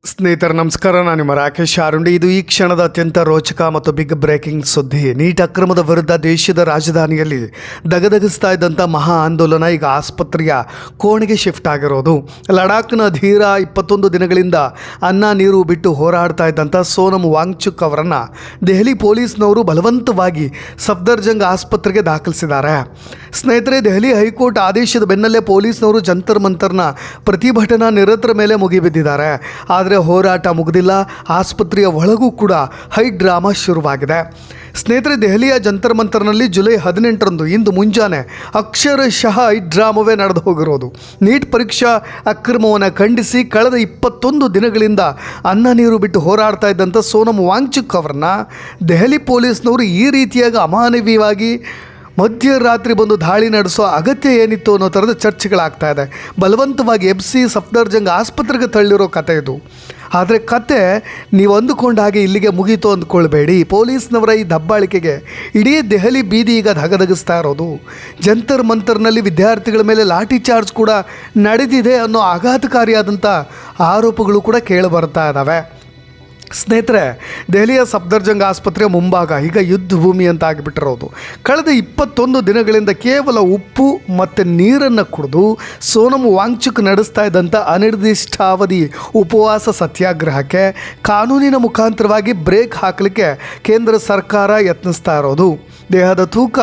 ಸ್ನೇಹಿತರೆ ನಮಸ್ಕಾರ, ನಾನು ನಿಮ್ಮ ರಾಕೇಶ್ ಆರುಂಡಿ. ಇದು ಈ ಕ್ಷಣದ ಅತ್ಯಂತ ರೋಚಕ ಮತ್ತು ಬಿಗ್ ಬ್ರೇಕಿಂಗ್ ಸುದ್ದಿ. ನೀಟ್ ಅಕ್ರಮದ ವಿರುದ್ಧ ದೇಶದ ರಾಜಧಾನಿಯಲ್ಲಿ ದಗದಗಿಸ್ತಾ ಇದ್ದಂಥ ಮಹಾ ಆಂದೋಲನ ಈಗ ಆಸ್ಪತ್ರೆಯ ಕೋಣೆಗೆ ಶಿಫ್ಟ್ ಆಗಿರೋದು. ಲಡಾಖ್ನ ಧೀರ 21 ದಿನಗಳಿಂದ ಅನ್ನ ನೀರು ಬಿಟ್ಟು ಹೋರಾಡ್ತಾ ಇದ್ದಂಥ ಸೋನಮ್ ವಾಂಗ್ಚುಕ್ ಅವರನ್ನು ದೆಹಲಿ ಪೊಲೀಸ್ನವರು ಬಲವಂತವಾಗಿ ಸಫ್ದರ್ಜಂಗ್ ಆಸ್ಪತ್ರೆಗೆ ದಾಖಲಿಸಿದ್ದಾರೆ. ಸ್ನೇಹಿತರೆ, ದೆಹಲಿ ಹೈಕೋರ್ಟ್ ಆದೇಶದ ಬೆನ್ನಲ್ಲೇ ಪೊಲೀಸ್ನವರು ಜಂತರ್ ಮಂತರ್ನ ಪ್ರತಿಭಟನಾ ನಿರತರ ಮೇಲೆ ಮುಗಿಬಿದ್ದಿದ್ದಾರೆ. ಆದರೆ ಹೋರಾಟ ಮುಗಿದಿಲ್ಲ. ಆಸ್ಪತ್ರೆಯ ಒಳಗೂ ಕೂಡ ಹೈ ಡ್ರಾಮಾ ಶುರುವಾಗಿದೆ. ಸ್ನೇಹಿತರೆ, ದೆಹಲಿಯ ಜಂತರ್ ಮಂತರ್ನಲ್ಲಿ ಜುಲೈ 18ರಂದು ಇಂದು ಮುಂಜಾನೆ ಅಕ್ಷರಶಃ ಹೈ ಡ್ರಾಮವೇ ನಡೆದು ಹೋಗಿರೋದು. ನೀಟ್ ಪರೀಕ್ಷಾ ಅಕ್ರಮವನ್ನು ಖಂಡಿಸಿ ಕಳೆದ 21 ದಿನಗಳಿಂದ ಅನ್ನ ನೀರು ಬಿಟ್ಟು ಹೋರಾಡ್ತಾ ಇದ್ದಂಥ ಸೋನಮ್ ವಾಂಗ್ಚುಕ್ ಅವರನ್ನ ದೆಹಲಿ ಪೊಲೀಸ್ನವರು ಈ ರೀತಿಯಾಗಿ ಅಮಾನವೀಯವಾಗಿ ಮಧ್ಯರಾತ್ರಿ ಬಂದು ದಾಳಿ ನಡೆಸೋ ಅಗತ್ಯ ಏನಿತ್ತು ಅನ್ನೋ ಥರದ ಚರ್ಚೆಗಳಾಗ್ತಾ ಇದೆ. ಬಲವಂತವಾಗಿ ಎಬ್ಸಿ ಸಫ್ದರ್ಜಂಗ್ ಆಸ್ಪತ್ರೆಗೆ ತಳ್ಳಿರೋ ಕತೆ ಇದು. ಆದರೆ ಕತೆ ನೀವು ಅಂದುಕೊಂಡ ಹಾಗೆ ಇಲ್ಲಿಗೆ ಮುಗೀತು ಅಂದ್ಕೊಳ್ಬೇಡಿ. ಪೊಲೀಸ್ನವರ ಈ ದಬ್ಬಾಳಿಕೆಗೆ ಇಡೀ ದೆಹಲಿ ಬೀದಿ ಈಗ ಧಗಧಗಿಸ್ತಾ ಇರೋದು. ಜಂತರ್ ಮಂತರ್ನಲ್ಲಿ ವಿದ್ಯಾರ್ಥಿಗಳ ಮೇಲೆ ಲಾಠಿ ಚಾರ್ಜ್ ಕೂಡ ನಡೆದಿದೆ ಅನ್ನೋ ಆಘಾತಕಾರಿಯಾದಂಥ ಆರೋಪಗಳು ಕೂಡ ಕೇಳಿಬರ್ತಾ ಇದ್ದಾವೆ. ಸ್ನೇಹಿತರೆ, ದೆಹಲಿಯ ಸಫ್ದರ್ಜಂಗ್ ಆಸ್ಪತ್ರೆಯ ಮುಂಭಾಗ ಈಗ ಯುದ್ಧ ಭೂಮಿ ಅಂತ ಆಗಿಬಿಟ್ಟಿರೋದು. ಕಳೆದ 21 ದಿನಗಳಿಂದ ಕೇವಲ ಉಪ್ಪು ಮತ್ತು ನೀರನ್ನು ಕುಡಿದು ಸೋನಮ್ ವಾಂಗ್ಚುಕ್ ನಡೆಸ್ತಾ ಇದ್ದಂಥ ಅನಿರ್ದಿಷ್ಟಾವಧಿ ಉಪವಾಸ ಸತ್ಯಾಗ್ರಹಕ್ಕೆ ಕಾನೂನಿನ ಮುಖಾಂತರವಾಗಿ ಬ್ರೇಕ್ ಹಾಕಲಿಕ್ಕೆ ಕೇಂದ್ರ ಸರ್ಕಾರ ಯತ್ನಿಸ್ತಾ ಇರೋದು. ದೇಹದ ತೂಕ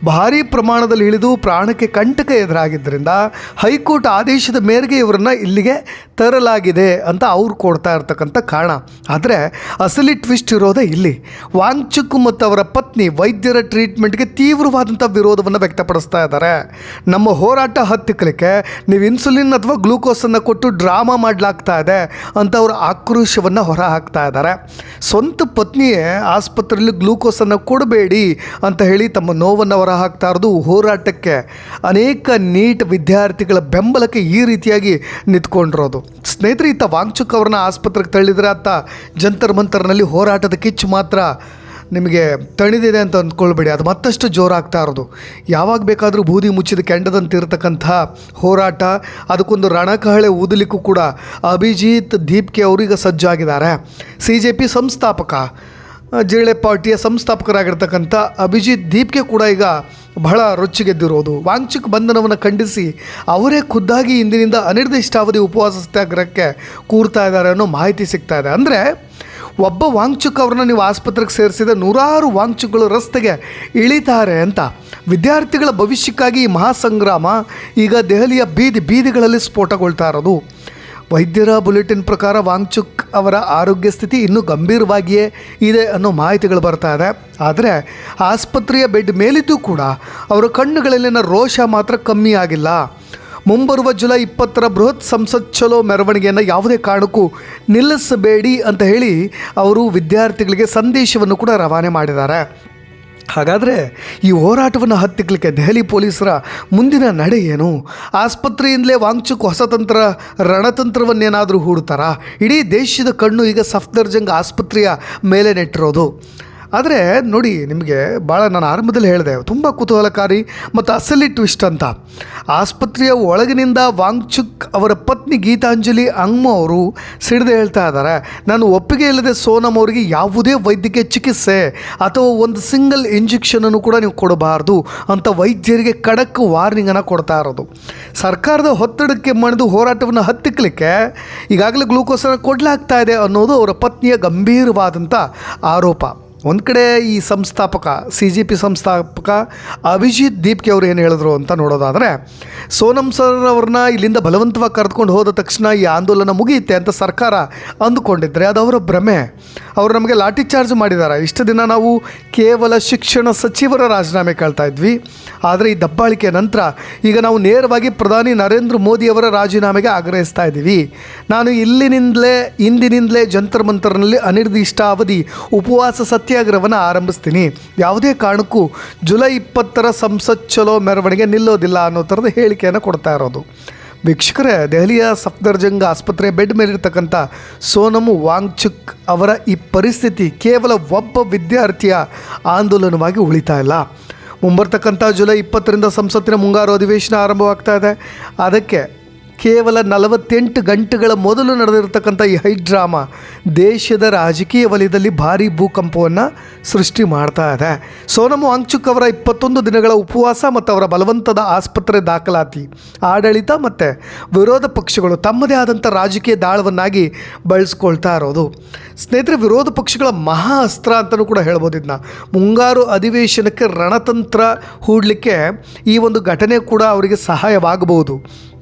ಭಾರೀ ಪ್ರಮಾಣದಲ್ಲಿ ಇಳಿದು ಪ್ರಾಣಕ್ಕೆ ಕಂಟಕ ಎದುರಾಗಿದ್ದರಿಂದ ಹೈಕೋರ್ಟ್ ಆದೇಶದ ಮೇರೆಗೆ ಇವರನ್ನು ಇಲ್ಲಿಗೆ ತರಲಾಗಿದೆ ಅಂತ ಅವ್ರು ಕೊಡ್ತಾ ಇರ್ತಕ್ಕಂಥ ಕಾರಣ. ಆದರೆ ಅಸಲಿ ಟ್ವಿಸ್ಟ್ ಇರೋದೇ ಇಲ್ಲಿ. ವಾಂಗ್ಚುಕ್ ಮತ್ತು ಅವರ ಪತ್ನಿ ವೈದ್ಯರ ಟ್ರೀಟ್ಮೆಂಟ್ಗೆ ತೀವ್ರವಾದಂಥ ವಿರೋಧವನ್ನು ವ್ಯಕ್ತಪಡಿಸ್ತಾ ಇದ್ದಾರೆ. ನಮ್ಮ ಹೋರಾಟ ಹತ್ತಿಕ್ಕಲಿಕ್ಕೆ ನೀವು ಇನ್ಸುಲಿನ್ ಅಥವಾ ಗ್ಲೂಕೋಸನ್ನು ಕೊಟ್ಟು ಡ್ರಾಮಾ ಮಾಡಲಾಗ್ತಾ ಇದೆ ಅಂತ ಅವರ ಆಕ್ರೋಶವನ್ನು ಹೊರ ಹಾಕ್ತಾ ಇದ್ದಾರೆ. ಸ್ವಂತ ಪತ್ನಿಯೇ ಆಸ್ಪತ್ರೆಯಲ್ಲಿ ಗ್ಲೂಕೋಸನ್ನು ಕೊಡಬೇಡಿ ಅಂತ ಹೇಳಿ ತಮ್ಮ ನೋವನ್ನು ಹೊರ ಹಾಕ್ತಾ ಇರೋದು ಹೋರಾಟಕ್ಕೆ ಅನೇಕ ನೀಟ್ ವಿದ್ಯಾರ್ಥಿಗಳ ಬೆಂಬಲಕ್ಕೆ ಈ ರೀತಿಯಾಗಿ ನಿಂತ್ಕೊಂಡಿರೋದು. ಸ್ನೇಹಿತರೆ, ಇತ್ತ ವಾಂಗ್ಚುಕ್ ಅವ್ರನ್ನ ಆಸ್ಪತ್ರೆಗೆ ತಳ್ಳಿದರೆ ಅತ್ತ ಜಂತರ್ ಮಂತರ್ನಲ್ಲಿ ಹೋರಾಟದ ಕಿಚ್ಚು ಮಾತ್ರ ನಿಮಗೆ ತಣಿದಿದೆ ಅಂತ ಅಂದ್ಕೊಳ್ಬೇಡಿ. ಅದು ಮತ್ತಷ್ಟು ಜೋರಾಗ್ತಾ ಇರೋದು. ಯಾವಾಗ ಬೇಕಾದರೂ ಬೂದಿ ಮುಚ್ಚಿದ ಕೆಂಡದಂತೆ ಇರತಕ್ಕಂಥ ಹೋರಾಟ, ಅದಕ್ಕೊಂದು ರಣಕಹಳೆ ಊದಲಿಕ್ಕೂ ಕೂಡ ಅಭಿಜಿತ್ ದೀಪ್ಕೆ ಅವರೀಗ ಸಜ್ಜಾಗಿದ್ದಾರೆ. CJP ಸಂಸ್ಥಾಪಕ, ಜೆಳೆ ಪಾರ್ಟಿಯ ಸಂಸ್ಥಾಪಕರಾಗಿರ್ತಕ್ಕಂಥ ಅಭಿಜಿತ್ ದೀಪ್ಕೆ ಕೂಡ ಈಗ ಬಹಳ ರೊಚ್ಚಿಗೆದ್ದಿರೋದು. ವಾಂಗ್ಚುಕ್ ಬಂಧನವನ್ನು ಖಂಡಿಸಿ ಅವರೇ ಖುದ್ದಾಗಿ ಇಂದಿನಿಂದ ಅನಿರ್ದಿಷ್ಟಾವಧಿ ಉಪವಾಸ ಸತ್ಯಾಗ್ರಹಕ್ಕೆ ಕೂರ್ತಾ ಇದ್ದಾರೆ ಅನ್ನೋ ಮಾಹಿತಿ ಸಿಗ್ತಾ ಇದೆ. ಅಂದರೆ ಒಬ್ಬ ವಾಂಗ್ಚುಕ್ ಅವ್ರನ್ನ ನೀವು ಆಸ್ಪತ್ರೆಗೆ ಸೇರಿಸಿದ ನೂರಾರು ವಾಂಗ್ಚುಕ್ಗಳು ರಸ್ತೆಗೆ ಇಳಿತಾರೆ ಅಂತ. ವಿದ್ಯಾರ್ಥಿಗಳ ಭವಿಷ್ಯಕ್ಕಾಗಿ ಈ ಮಹಾಸಂಗ್ರಾಮ ಈಗ ದೆಹಲಿಯ ಬೀದಿಗಳಲ್ಲಿ ಸ್ಫೋಟಗೊಳ್ತಾ ಇರೋದು. ವೈದ್ಯರ ಬುಲೆಟಿನ್ ಪ್ರಕಾರ ವಾಂಗ್ಚುಕ್ ಅವರ ಆರೋಗ್ಯ ಸ್ಥಿತಿ ಇನ್ನೂ ಗಂಭೀರವಾಗಿಯೇ ಇದೆ ಅನ್ನೋ ಮಾಹಿತಿಗಳು ಬರ್ತಾ ಇದೆ. ಆದರೆ ಆಸ್ಪತ್ರೆಯ ಬೆಡ್ ಮೇಲಿದ್ದು ಕೂಡ ಅವರ ಕಣ್ಣುಗಳಲ್ಲಿನ ರೋಷ ಮಾತ್ರ ಕಮ್ಮಿ ಆಗಿಲ್ಲ. ಮುಂಬರುವ ಜುಲೈ 20ರ ಬೃಹತ್ ಸಂಸತ್ ಚಲೋ ಮೆರವಣಿಗೆಯನ್ನು ಯಾವುದೇ ಕಾರಣಕ್ಕೂ ನಿಲ್ಲಿಸಬೇಡಿ ಅಂತ ಹೇಳಿ ಅವರು ವಿದ್ಯಾರ್ಥಿಗಳಿಗೆ ಸಂದೇಶವನ್ನು ಕೂಡ ರವಾನೆ ಮಾಡಿದ್ದಾರೆ. ಹಾಗಾದರೆ ಈ ಹೋರಾಟವನ್ನು ಹತ್ತಿಕ್ಕಲಿಕ್ಕೆ ದೆಹಲಿ ಪೊಲೀಸರ ಮುಂದಿನ ನಡೆ ಏನು? ಆಸ್ಪತ್ರೆಯಿಂದಲೇ ವಾಂಗ್ಚುಕ್ ಹೊಸ ರಣತಂತ್ರವನ್ನೇನಾದರೂ ಹೂಡ್ತಾರಾ? ಇಡೀ ದೇಶದ ಕಣ್ಣು ಈಗ ಸಫ್ದರ್ಜಂಗ್ ಆಸ್ಪತ್ರೆಯ ಮೇಲೆ ನೆಟ್ಟಿರೋದು. ಆದರೆ ನೋಡಿ, ನಿಮಗೆ ಭಾಳ ನಾನು ಆರಂಭದಲ್ಲಿ ಹೇಳಿದೆ, ತುಂಬ ಕುತೂಹಲಕಾರಿ ಮತ್ತು ಅಸಲಿ ಟ್ವಿಸ್ಟ್ ಅಂತ. ಆಸ್ಪತ್ರೆಯ ಒಳಗಿನಿಂದ ವಾಂಗ್ಚುಕ್ ಅವರ ಪತ್ನಿ ಗೀತಾಂಜಲಿ ಅಂಗ್ಮೋ ಅವರು ಸಿಡಿದು ಹೇಳ್ತಾ ಇದ್ದಾರೆ, ನಾನು ಒಪ್ಪಿಗೆ ಇಲ್ಲದೆ ಸೋನಮ್ ಅವರಿಗೆ ಯಾವುದೇ ವೈದ್ಯಕೀಯ ಚಿಕಿತ್ಸೆ ಅಥವಾ ಒಂದು ಸಿಂಗಲ್ ಇಂಜೆಕ್ಷನನ್ನು ಕೂಡ ನೀವು ಕೊಡಬಾರ್ದು ಅಂತ ವೈದ್ಯರಿಗೆ ಖಡಕ್ ವಾರ್ನಿಂಗನ್ನು ಕೊಡ್ತಾ ಇರೋದು. ಸರ್ಕಾರದ ಒತ್ತಡಕ್ಕೆ ಮಣಿದು ಹೋರಾಟವನ್ನು ಹತ್ತಿಕ್ಕಲಿಕ್ಕೆ ಈಗಾಗಲೇ ಗ್ಲೂಕೋಸನ್ನು ಕೊಡಲಾಗ್ತಾ ಇದೆ ಅನ್ನೋದು ಅವರ ಪತ್ನಿಯ ಗಂಭೀರವಾದಂಥ ಆರೋಪ. ಒಂದು ಕಡೆ ಈ ಸಂಸ್ಥಾಪಕ CJP ಸಂಸ್ಥಾಪಕ ಅಭಿಜಿತ್ ದೀಪ್ಕೆ ಅವರು ಏನು ಹೇಳಿದ್ರು ಅಂತ ನೋಡೋದಾದರೆ, ಸೋನಮ್ ಸರ್ ಅವ್ರನ್ನ ಇಲ್ಲಿಂದ ಬಲವಂತವಾಗಿ ಕರೆದುಕೊಂಡು ಹೋದ ತಕ್ಷಣ ಈ ಆಂದೋಲನ ಮುಗಿಯುತ್ತೆ ಅಂತ ಸರ್ಕಾರ ಅಂದುಕೊಂಡಿದ್ದರೆ ಅದು ಅವರ ಭ್ರಮೆ. ಅವರು ನಮಗೆ ಲಾಠಿ ಚಾರ್ಜ್ ಮಾಡಿದ್ದಾರೆ. ಇಷ್ಟು ದಿನ ನಾವು ಕೇವಲ ಶಿಕ್ಷಣ ಸಚಿವರ ರಾಜೀನಾಮೆ ಕೇಳ್ತಾ ಇದ್ವಿ. ಆದರೆ ಈ ದಬ್ಬಾಳಿಕೆ ನಂತರ ಈಗ ನಾವು ನೇರವಾಗಿ ಪ್ರಧಾನಿ ನರೇಂದ್ರ ಮೋದಿಯವರ ರಾಜೀನಾಮೆಗೆ ಆಗ್ರಹಿಸ್ತಾ ಇದ್ದೀವಿ. ನಾನು ಇಂದಿನಿಂದಲೇ ಜಂತರ್ ಮಂತರ್ನಲ್ಲಿ ಅನಿರ್ದಿಷ್ಟಾವಧಿ ಉಪವಾಸ ಸತ್ಯಾಗ್ರಹವನ್ನು ಆರಂಭಿಸ್ತೀನಿ. ಯಾವುದೇ ಕಾರಣಕ್ಕೂ ಜುಲೈ 20ರ ಸಂಸತ್ ಚಲೋ ಮೆರವಣಿಗೆ ನಿಲ್ಲೋದಿಲ್ಲ ಅನ್ನೋ ಥರದ ಹೇಳಿಕೆಯನ್ನು ಕೊಡ್ತಾ ಇರೋದು. ವೀಕ್ಷಕರೇ, ದೆಹಲಿಯ ಸಫ್ದರ್ಜಂಗ್ ಆಸ್ಪತ್ರೆ ಬೆಡ್ ಮೇಲಿರ್ತಕ್ಕಂಥ ಸೋನಮ್ ವಾಂಗ್ಚುಕ್ ಅವರ ಈ ಪರಿಸ್ಥಿತಿ ಕೇವಲ ಒಬ್ಬ ವಿದ್ಯಾರ್ಥಿಯ ಆಂದೋಲನವಾಗಿ ಉಳಿತಾ ಇಲ್ಲ. ಮುಂಬರ್ತಕ್ಕಂಥ ಜುಲೈ 20ರಿಂದ ಸಂಸತ್ತಿನ ಮುಂಗಾರು ಅಧಿವೇಶನ ಆರಂಭವಾಗ್ತಾ ಇದೆ. ಅದಕ್ಕೆ ಕೇವಲ 48 ಗಂಟೆಗಳ ಮೊದಲು ನಡೆದಿರತಕ್ಕಂಥ ಈ ಹೈಡ್ರಾಮಾ ದೇಶದ ರಾಜಕೀಯ ವಲಯದಲ್ಲಿ ಭಾರೀ ಭೂಕಂಪವನ್ನು ಸೃಷ್ಟಿ ಮಾಡ್ತಾ ಇದೆ. ಸೋನಮ್ ವಾಂಗ್ಚುಕ್ ಅವರ 21 ದಿನಗಳ ಉಪವಾಸ ಮತ್ತು ಅವರ ಬಲವಂತದ ಆಸ್ಪತ್ರೆ ದಾಖಲಾತಿ ಆಡಳಿತ ಮತ್ತು ವಿರೋಧ ಪಕ್ಷಗಳು ತಮ್ಮದೇ ಆದಂಥ ರಾಜಕೀಯ ದಾಳವನ್ನಾಗಿ ಬಳಸ್ಕೊಳ್ತಾ ಇರೋದು. ಸ್ನೇಹಿತರೆ, ವಿರೋಧ ಪಕ್ಷಗಳ ಮಹಾ ಅಸ್ತ್ರ ಅಂತಲೂ ಕೂಡ ಹೇಳ್ಬೋದು. ಇದನ್ನ ಮುಂಗಾರು ಅಧಿವೇಶನಕ್ಕೆ ರಣತಂತ್ರ ಹೂಡಲಿಕ್ಕೆ ಈ ಒಂದು ಘಟನೆ ಕೂಡ ಅವರಿಗೆ ಸಹಾಯವಾಗಬಹುದು.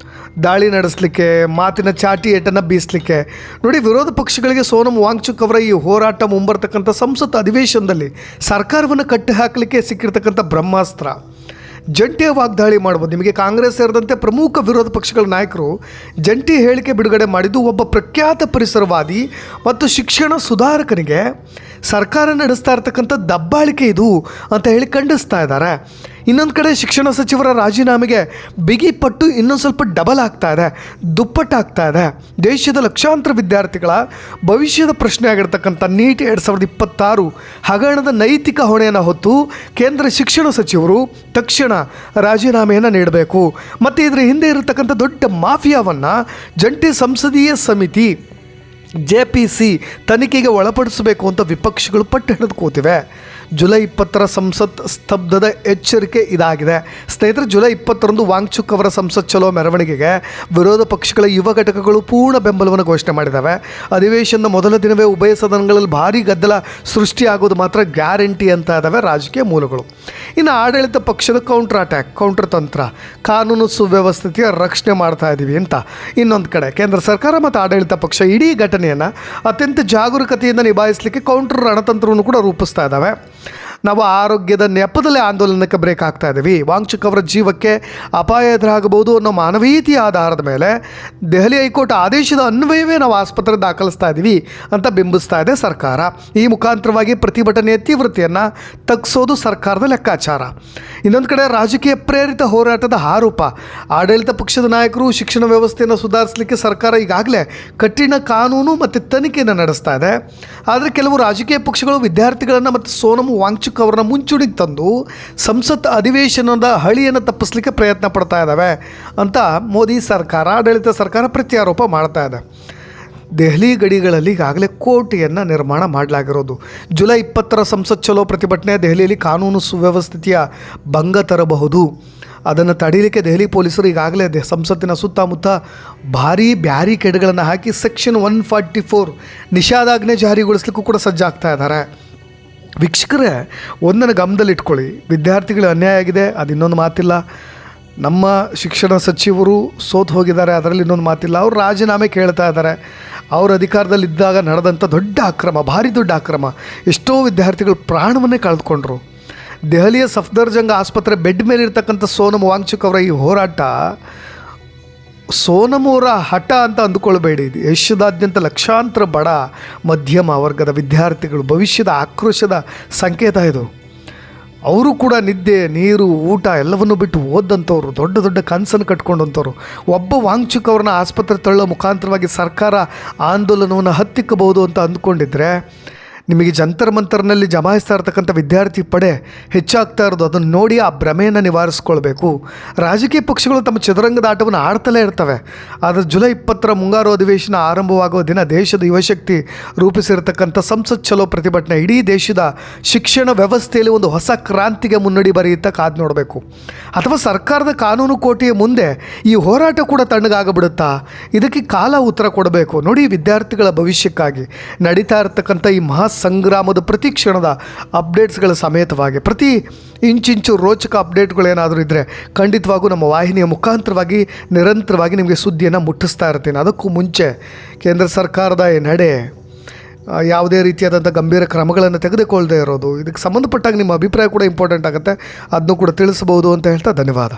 ದಾಳಿ ನಡೆಸಲಿಕ್ಕೆ, ಮಾತಿನ ಚಾಟಿ ಏಟನ್ನು ಬೀಸಲಿಕ್ಕೆ. ನೋಡಿ, ವಿರೋಧ ಪಕ್ಷಗಳಿಗೆ ಸೋನಮ್ ವಾಂಗ್ಚುಕ್ ಅವರ ಈ ಹೋರಾಟ ಮುಂಬರ್ತಕ್ಕಂಥ ಸಂಸತ್ ಅಧಿವೇಶನದಲ್ಲಿ ಸರ್ಕಾರವನ್ನು ಕಟ್ಟಿ ಹಾಕಲಿಕ್ಕೆ ಸಿಕ್ಕಿರ್ತಕ್ಕಂಥ ಬ್ರಹ್ಮಾಸ್ತ್ರ. ಜಂಟಿ ವಾಗ್ದಾಳಿ ಮಾಡ್ಬೋದು. ನಿಮಗೆ ಕಾಂಗ್ರೆಸ್ ಸೇರಿದಂತೆ ಪ್ರಮುಖ ವಿರೋಧ ಪಕ್ಷಗಳ ನಾಯಕರು ಜಂಟಿ ಹೇಳಿಕೆ ಬಿಡುಗಡೆ ಮಾಡಿದ್ದು ಒಬ್ಬ ಪ್ರಖ್ಯಾತ ಪರಿಸರವಾದಿ ಮತ್ತು ಶಿಕ್ಷಣ ಸುಧಾರಕನಿಗೆ ಸರ್ಕಾರ ನಡೆಸ್ತಾ ಇರ್ತಕ್ಕಂಥ ದಬ್ಬಾಳಿಕೆ ಇದು ಅಂತ ಹೇಳಿ ಖಂಡಿಸ್ತಾ ಇದ್ದಾರೆ. ಇನ್ನೊಂದು ಕಡೆ ಶಿಕ್ಷಣ ಸಚಿವರ ರಾಜೀನಾಮೆಗೆ ಬಿಗಿ ಪಟ್ಟು ಇನ್ನೊಂದು ಸ್ವಲ್ಪ ಡಬಲ್ ಆಗ್ತಾ ಇದೆ, ದುಪ್ಪಟ್ಟಾಗ್ತಾ ಇದೆ. ದೇಶದ ಲಕ್ಷಾಂತರ ವಿದ್ಯಾರ್ಥಿಗಳ ಭವಿಷ್ಯದ ಪ್ರಶ್ನೆ ಆಗಿರ್ತಕ್ಕಂಥ ನೀಟ್ 2026 ಹಗರಣದ ನೈತಿಕ ಹೊಣೆಯನ್ನು ಹೊತ್ತು ಕೇಂದ್ರ ಶಿಕ್ಷಣ ಸಚಿವರು ತಕ್ಷಣ ರಾಜೀನಾಮೆಯನ್ನು ನೀಡಬೇಕು ಮತ್ತು ಇದರ ಹಿಂದೆ ಇರತಕ್ಕಂಥ ದೊಡ್ಡ ಮಾಫಿಯಾವನ್ನು ಜಂಟಿ ಸಂಸದೀಯ ಸಮಿತಿ JPC ತನಿಖೆಗೆ ಒಳಪಡಿಸಬೇಕು ಅಂತ ವಿಪಕ್ಷಗಳು ಪಟ್ಟು ಹಿಡಿದು ಕೂತಿವೆ. ಜುಲೈ 20 ಸಂಸತ್ ಸ್ತಬ್ಧದ ಎಚ್ಚರಿಕೆ ಇದಾಗಿದೆ. ಸ್ನೇಹಿತರೆ, ಜುಲೈ 20ರಂದು ವಾಂಗ್ಚುಕ್ ಅವರ ಸಂಸತ್ ಚಲೋ ಮೆರವಣಿಗೆಗೆ ವಿರೋಧ ಪಕ್ಷಗಳ ಯುವ ಘಟಕಗಳು ಪೂರ್ಣ ಬೆಂಬಲವನ್ನು ಘೋಷಣೆ ಮಾಡಿದ್ದಾವೆ. ಅಧಿವೇಶನದ ಮೊದಲ ದಿನವೇ ಉಭಯ ಸದನಗಳಲ್ಲಿ ಭಾರೀ ಗದ್ದಲ ಸೃಷ್ಟಿಯಾಗೋದು ಮಾತ್ರ ಗ್ಯಾರಂಟಿ ಅಂತ ಇದ್ದಾವೆ ರಾಜಕೀಯ ಮೂಲಗಳು. ಇನ್ನು ಆಡಳಿತ ಪಕ್ಷದ ಕೌಂಟರ್ ತಂತ್ರ, ಕಾನೂನು ಸುವ್ಯವಸ್ಥೆಯ ರಕ್ಷಣೆ ಮಾಡ್ತಾ ಇದ್ದೀವಿ ಅಂತ ಇನ್ನೊಂದು ಕಡೆ ಕೇಂದ್ರ ಸರ್ಕಾರ ಮತ್ತು ಆಡಳಿತ ಪಕ್ಷ ಇಡೀ ಘಟನೆಯನ್ನು ಅತ್ಯಂತ ಜಾಗರೂಕತೆಯಿಂದ ನಿಭಾಯಿಸಲಿಕ್ಕೆ ಕೌಂಟರ್ ರಣತಂತ್ರವನ್ನು ಕೂಡ ರೂಪಿಸ್ತಾ ಇದ್ದಾವೆ. ನಾವು ಆರೋಗ್ಯದ ನೆಪದಲ್ಲಿ ಆಂದೋಲನಕ್ಕೆ ಬ್ರೇಕ್ ಆಗ್ತಾ ಇದ್ದೀವಿ. ವಾಂಗ್ಚುಕ್ ಅವರ ಜೀವಕ್ಕೆ ಅಪಾಯ ಎದುರಾಗಬಹುದು ಅನ್ನೋ ಮಾನವೀಯತೆಯ ಆಧಾರದ ಮೇಲೆ ದೆಹಲಿ ಹೈಕೋರ್ಟ್ ಆದೇಶದ ಅನ್ವಯವೇ ನಾವು ಆಸ್ಪತ್ರೆ ದಾಖಲಿಸ್ತಾ ಇದ್ದೀವಿ ಅಂತ ಬಿಂಬಿಸ್ತಾ ಇದೆ ಸರ್ಕಾರ. ಈ ಮುಖಾಂತರವಾಗಿ ಪ್ರತಿಭಟನೆಯ ತೀವ್ರತೆಯನ್ನು ತಗ್ಗಿಸೋದು ಸರ್ಕಾರದ ಲೆಕ್ಕಾಚಾರ. ಇನ್ನೊಂದು ಕಡೆ ರಾಜಕೀಯ ಪ್ರೇರಿತ ಹೋರಾಟದ ಆರೋಪ. ಆಡಳಿತ ಪಕ್ಷದ ನಾಯಕರು ಶಿಕ್ಷಣ ವ್ಯವಸ್ಥೆಯನ್ನು ಸುಧಾರಿಸಲಿಕ್ಕೆ ಸರ್ಕಾರ ಈಗಾಗಲೇ ಕಠಿಣ ಕಾನೂನು ಮತ್ತು ತನಿಖೆಯನ್ನು ನಡೆಸ್ತಾ ಇದೆ. ಆದರೆ ಕೆಲವು ರಾಜಕೀಯ ಪಕ್ಷಗಳು ವಿದ್ಯಾರ್ಥಿಗಳನ್ನು ಮತ್ತು ಸೋನಮ್ ವಾಂಗ್ಚುಕ್ ಅವರನ್ನ ಮುಂಚೂಣಿಗೆ ತಂದು ಸಂಸತ್ ಅಧಿವೇಶನದ ಹಳಿಯನ್ನು ತಪ್ಪಿಸಲಿಕ್ಕೆ ಪ್ರಯತ್ನ ಪಡ್ತಾ ಇದ್ದಾವೆ ಅಂತ ಮೋದಿ ಸರ್ಕಾರ, ಆಡಳಿತ ಸರ್ಕಾರ ಪ್ರತ್ಯಾರೋಪ ಮಾಡ್ತಾ ಇದೆ. ದೆಹಲಿ ಗಡಿಗಳಲ್ಲಿ ಈಗಾಗಲೇ ಕೋಟೆಯನ್ನು ನಿರ್ಮಾಣ ಮಾಡಲಾಗಿರೋದು. ಜುಲೈ 20 ಸಂಸತ್ ಚಲೋ ಪ್ರತಿಭಟನೆ ದೆಹಲಿಯಲ್ಲಿ ಕಾನೂನು ಸುವ್ಯವಸ್ಥೆಯ ಭಂಗ ತರಬಹುದು. ಅದನ್ನು ತಡೀಲಿಕ್ಕೆ ದೆಹಲಿ ಪೊಲೀಸರು ಈಗಾಗಲೇ ಸಂಸತ್ತಿನ ಸುತ್ತಮುತ್ತ ಭಾರೀ ಬ್ಯಾರಿಕೇಡ್ಗಳನ್ನು ಹಾಕಿ ಸೆಕ್ಷನ್ 144 ನಿಷೇಧಾಜ್ಞೆ ಜಾರಿಗೊಳಿಸಲಿಕ್ಕೂ ಕೂಡ ಸಜ್ಜಾಗ್ತಾ ಇದ್ದಾರೆ. ವೀಕ್ಷಕರೇ, ಒಂದನ್ನು ಗಮನದಲ್ಲಿಟ್ಕೊಳ್ಳಿ, ವಿದ್ಯಾರ್ಥಿಗಳು ಅನ್ಯಾಯ ಆಗಿದೆ, ಅದು ಇನ್ನೊಂದು ಮಾತಿಲ್ಲ. ನಮ್ಮ ಶಿಕ್ಷಣ ಸಚಿವರು ಸೋತು ಹೋಗಿದ್ದಾರೆ, ಅದರಲ್ಲಿ ಇನ್ನೊಂದು ಮಾತಿಲ್ಲ. ಅವರು ರಾಜೀನಾಮೆ ಕೇಳ್ತಾ ಇದ್ದಾರೆ. ಅವ್ರ ಅಧಿಕಾರದಲ್ಲಿದ್ದಾಗ ನಡೆದಂಥ ದೊಡ್ಡ ಅಕ್ರಮ, ಭಾರಿ ದೊಡ್ಡ ಅಕ್ರಮ, ಎಷ್ಟೋ ವಿದ್ಯಾರ್ಥಿಗಳು ಪ್ರಾಣವನ್ನೇ ಕಳೆದುಕೊಂಡ್ರು. ದೆಹಲಿಯ ಸಫ್ದರ್ಜಂಗ್ ಆಸ್ಪತ್ರೆ ಬೆಡ್ ಮೇಲಿರ್ತಕ್ಕಂಥ ಸೋನಮ್ ವಾಂಗ್ಚುಕ್ ಅವರ ಈ ಹೋರಾಟ ಸೋನಮ್ ಅವರ ಹಠ ಅಂತ ಅಂದುಕೊಳ್ಬೇಡಿ. ದೇಶದಾದ್ಯಂತ ಲಕ್ಷಾಂತರ ಬಡ ಮಧ್ಯಮ ವರ್ಗದ ವಿದ್ಯಾರ್ಥಿಗಳು ಭವಿಷ್ಯದ ಆಕ್ರೋಶದ ಸಂಕೇತ ಇದು. ಅವರು ಕೂಡ ನಿದ್ದೆ, ನೀರು, ಊಟ ಎಲ್ಲವನ್ನು ಬಿಟ್ಟು ಓದಂಥವ್ರು, ದೊಡ್ಡ ದೊಡ್ಡ ಕನಸನ್ನು ಕಟ್ಕೊಂಡಂಥವ್ರು. ಒಬ್ಬ ವಾಂಗ್ಚುಕ್ ಅವ್ರನ್ನ ಆಸ್ಪತ್ರೆ ತಳ್ಳೋ ಮುಖಾಂತರವಾಗಿ ಸರ್ಕಾರ ಆಂದೋಲನವನ್ನು ಹತ್ತಿಕ್ಕಬಹುದು ಅಂತ ಅಂದ್ಕೊಂಡಿದ್ರೆ ನಿಮಗೆ ಜಂತರ್ ಮಂತರ್ನಲ್ಲಿ ಜಮಾಯಿಸ್ತಾ ಇರ್ತಕ್ಕಂಥ ವಿದ್ಯಾರ್ಥಿ ಪಡೆ ಹೆಚ್ಚಾಗ್ತಾ ಇರೋದು, ಅದನ್ನು ನೋಡಿ ಆ ಭ್ರಮೆಯನ್ನು ನಿವಾರಿಸ್ಕೊಳ್ಬೇಕು. ರಾಜಕೀಯ ಪಕ್ಷಗಳು ತಮ್ಮ ಚದುರಂಗದ ಆಟವನ್ನು ಆಡ್ತಲೇ ಇರ್ತವೆ. ಆದರೆ ಜುಲೈ 20 ಮುಂಗಾರು ಅಧಿವೇಶನ ಆರಂಭವಾಗುವ ದಿನ ದೇಶದ ಯುವಶಕ್ತಿ ರೂಪಿಸಿರ್ತಕ್ಕಂಥ ಸಂಸತ್ ಚಲೋ ಪ್ರತಿಭಟನೆ ಇಡೀ ದೇಶದ ಶಿಕ್ಷಣ ವ್ಯವಸ್ಥೆಯಲ್ಲಿ ಒಂದು ಹೊಸ ಕ್ರಾಂತಿಗೆ ಮುನ್ನಡಿ ಬರೆಯುತ್ತಾ ಕಾದು ನೋಡಬೇಕು. ಅಥವಾ ಸರ್ಕಾರದ ಕಾನೂನು ಕೋಟೆಯ ಮುಂದೆ ಈ ಹೋರಾಟ ಕೂಡ ತಣ್ಣಗಾಗಬಿಡುತ್ತಾ? ಇದಕ್ಕೆ ಕಾಲ ಉತ್ತರ ಕೊಡಬೇಕು. ನೋಡಿ, ವಿದ್ಯಾರ್ಥಿಗಳ ಭವಿಷ್ಯಕ್ಕಾಗಿ ನಡೀತಾ ಇರತಕ್ಕಂಥ ಈ ಮಹಾ ಸಂಗ್ರಾಮದ ಪ್ರತಿ ಕ್ಷಣದ ಅಪ್ಡೇಟ್ಸ್ಗಳ ಸಮೇತವಾಗಿ ಪ್ರತಿ ಇಂಚಿಂಚು ರೋಚಕ ಅಪ್ಡೇಟ್ಗಳೇನಾದರೂ ಇದ್ದರೆ ಖಂಡಿತವಾಗೂ ನಮ್ಮ ವಾಹಿನಿಯ ಮುಖಾಂತರವಾಗಿ ನಿರಂತರವಾಗಿ ನಿಮಗೆ ಸುದ್ದಿಯನ್ನು ಮುಟ್ಟಿಸ್ತಾ ಇರ್ತೀನಿ. ಅದಕ್ಕೂ ಮುಂಚೆ ಕೇಂದ್ರ ಸರ್ಕಾರದ ಈ ನಡೆ ಯಾವುದೇ ರೀತಿಯಾದಂಥ ಗಂಭೀರ ಕ್ರಮಗಳನ್ನು ತೆಗೆದುಕೊಳ್ಳದೇ ಇರೋದು, ಇದಕ್ಕೆ ಸಂಬಂಧಪಟ್ಟಾಗ ನಿಮ್ಮ ಅಭಿಪ್ರಾಯ ಕೂಡ ಇಂಪಾರ್ಟೆಂಟ್ ಆಗುತ್ತೆ. ಅದನ್ನು ಕೂಡ ತಿಳಿಸಬಹುದು ಅಂತ ಹೇಳ್ತಾ ಧನ್ಯವಾದ.